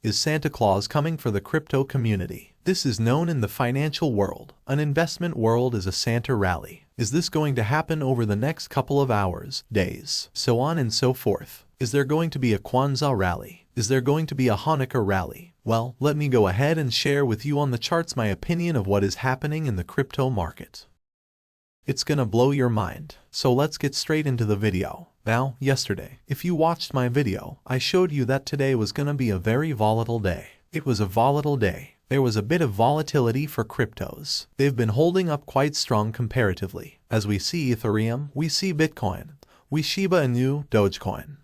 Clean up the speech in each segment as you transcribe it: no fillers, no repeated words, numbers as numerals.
Is Santa Claus coming for the crypto community? This is known in the financial world. An investment world is a Santa rally. Is this going to happen over the next couple of hours, days, so on and so forth? Is there going to be a Kwanzaa rally? Is there going to be a Hanukkah rally? Well, let me go ahead and share with you on the charts my opinion of what is happening in the crypto market. It's gonna blow your mind. So let's get straight into the video. Now, yesterday, if you watched my video, I showed you that today was gonna be a very volatile day. It was a volatile day. There was a bit of volatility for cryptos. They've been holding up quite strong comparatively. As we see Ethereum, we see Bitcoin, we Shiba Inu, Dogecoin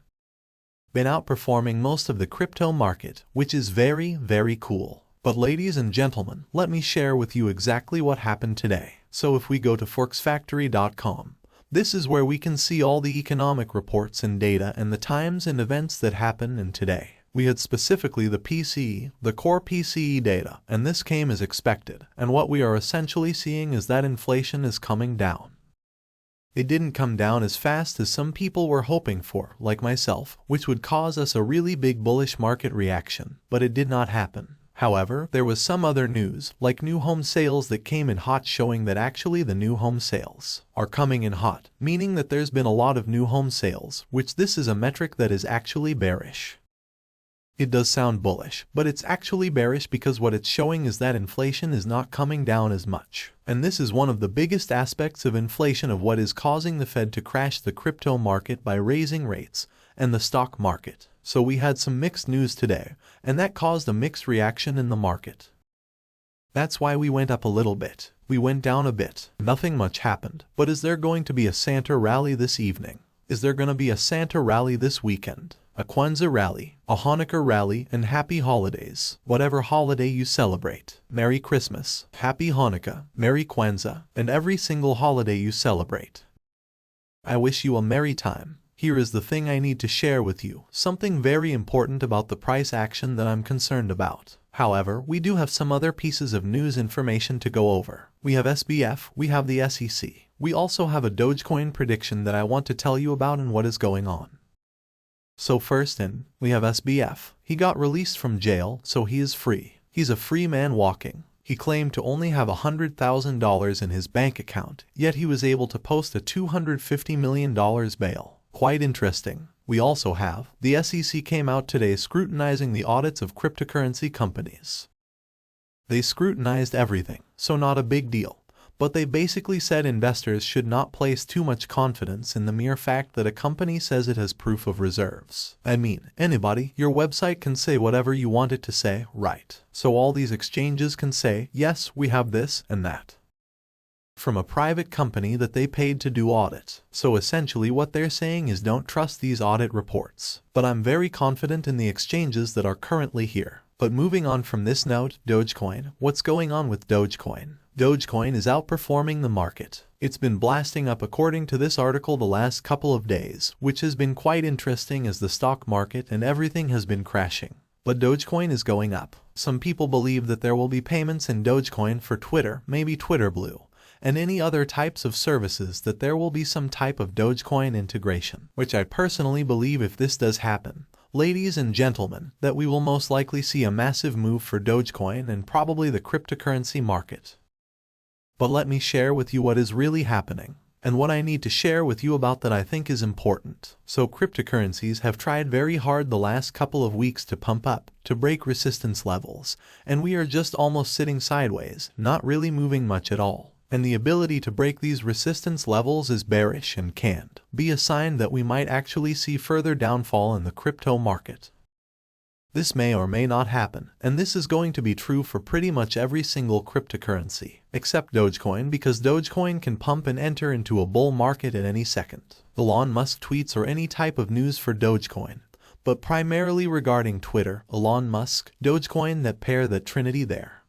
been outperforming most of the crypto market, which is very, very cool. But ladies and gentlemen, let me share with you exactly what happened today. So if we go to forexfactory.com, this is where we can see all the economic reports and data and the times and events that happened in today. We had specifically the PCE, the core PCE data, and this came as expected. And what we are essentially seeing is that inflation is coming down. It didn't come down as fast as some people were hoping for, like myself, which would cause us a really big bullish market reaction, but it did not happen. However, there was some other news, like new home sales that came in hot, showing that actually the new home sales are coming in hot, meaning that there's been a lot of new home sales, which this is a metric that is actually bearish. It does sound bullish, but it's actually bearish because what it's showing is that inflation is not coming down as much. And this is one of the biggest aspects of inflation of what is causing the Fed to crash the crypto market by raising rates and the stock market. So we had some mixed news today, and that caused a mixed reaction in the market. That's why we went up a little bit. We went down a bit. Nothing much happened. But is there going to be a Santa rally this evening? Is there going to be a Santa rally this weekend? A Kwanzaa rally, a Hanukkah rally, and happy holidays. Whatever holiday you celebrate. Merry Christmas, Happy Hanukkah, Merry Kwanzaa, and every single holiday you celebrate. I wish you a merry time. Here is the thing I need to share with you, something very important about the price action that I'm concerned about. However, we do have some other pieces of news information to go over. We have SBF, we have the SEC. We also have a Dogecoin prediction that I want to tell you about and what is going on. So first we have SBF. He got released from jail, so he is free. He's a free man walking. He claimed to only have $100,000 in his bank account, yet he was able to post a $250 million bail. Quite interesting. We also have the SEC came out today scrutinizing the audits of cryptocurrency companies. They scrutinized everything, so not a big deal. But they basically said investors should not place too much confidence in the mere fact that a company says it has proof of reserves. I mean, anybody, your website can say whatever you want it to say, right? So all these exchanges can say, yes, we have this and that from a private company that they paid to do audit. So essentially what they're saying is don't trust these audit reports. But I'm very confident in the exchanges that are currently here. But moving on from this note, Dogecoin. What's going on with Dogecoin? Dogecoin is outperforming the market. It's been blasting up according to this article the last couple of days, which has been quite interesting as the stock market and everything has been crashing. But Dogecoin is going up. Some people believe that there will be payments in Dogecoin for Twitter, maybe Twitter Blue, and any other types of services, that there will be some type of Dogecoin integration, which I personally believe if this does happen, ladies and gentlemen, that we will most likely see a massive move for Dogecoin and probably the cryptocurrency market. But let me share with you what is really happening, and what I need to share with you about that I think is important. So cryptocurrencies have tried very hard the last couple of weeks to pump up, to break resistance levels, and we are just almost sitting sideways, not really moving much at all. And the ability to break these resistance levels is bearish and can be a sign that we might actually see further downfall in the crypto market. This may or may not happen, and this is going to be true for pretty much every single cryptocurrency, except Dogecoin, because Dogecoin can pump and enter into a bull market at any second. Elon Musk tweets or any type of news for Dogecoin, but primarily regarding Twitter, Elon Musk, Dogecoin, that pair, that trinity there,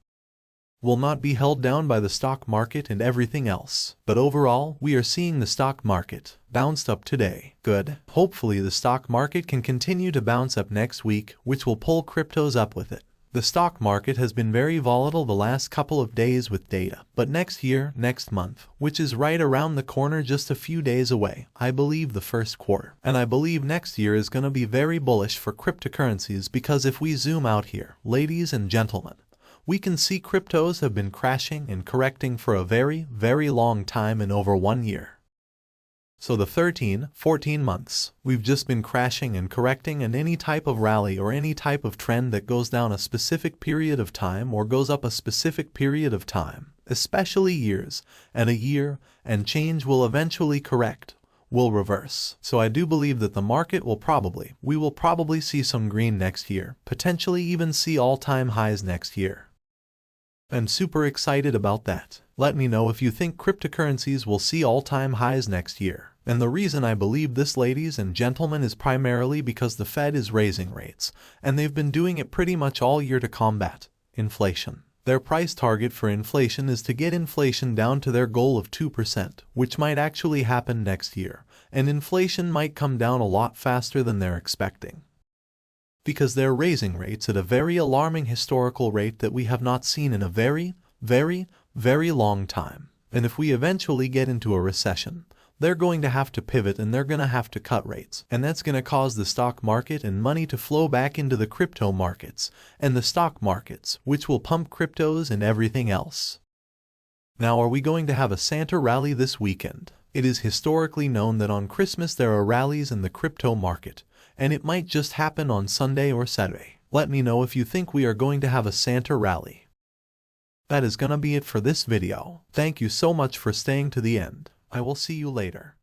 will not be held down by the stock market and everything else. But overall, we are seeing the stock market bounced up today. Good. Hopefully the stock market can continue to bounce up next week, which will pull cryptos up with it. The stock market has been very volatile the last couple of days with data, but next year, next month, which is right around the corner just a few days away, I believe the first quarter. And I believe next year is going to be very bullish for cryptocurrencies because if we zoom out here, ladies and gentlemen, we can see cryptos have been crashing and correcting for a very, very long time in over 1 year. So the 14 months, we've just been crashing and correcting, and any type of rally or any type of trend that goes down a specific period of time or goes up a specific period of time, especially years and a year and change will eventually correct, will reverse. So I do believe that the market we will probably see some green next year, potentially even see all-time highs next year. I'm super excited about that. Let me know if you think cryptocurrencies will see all-time highs next year. And the reason I believe this, ladies and gentlemen, is primarily because the Fed is raising rates, and they've been doing it pretty much all year to combat inflation. Their price target for inflation is to get inflation down to their goal of 2%, which might actually happen next year, and inflation might come down a lot faster than they're expecting, because they're raising rates at a very alarming historical rate that we have not seen in a very, very, very long time. And if we eventually get into a recession, they're going to have to pivot and they're going to have to cut rates. And that's going to cause the stock market and money to flow back into the crypto markets and the stock markets, which will pump cryptos and everything else. Now, are we going to have a Santa rally this weekend? It is historically known that on Christmas there are rallies in the crypto market, and it might just happen on Sunday or Saturday. Let me know if you think we are going to have a Santa rally. That is gonna be it for this video. Thank you so much for staying to the end. I will see you later.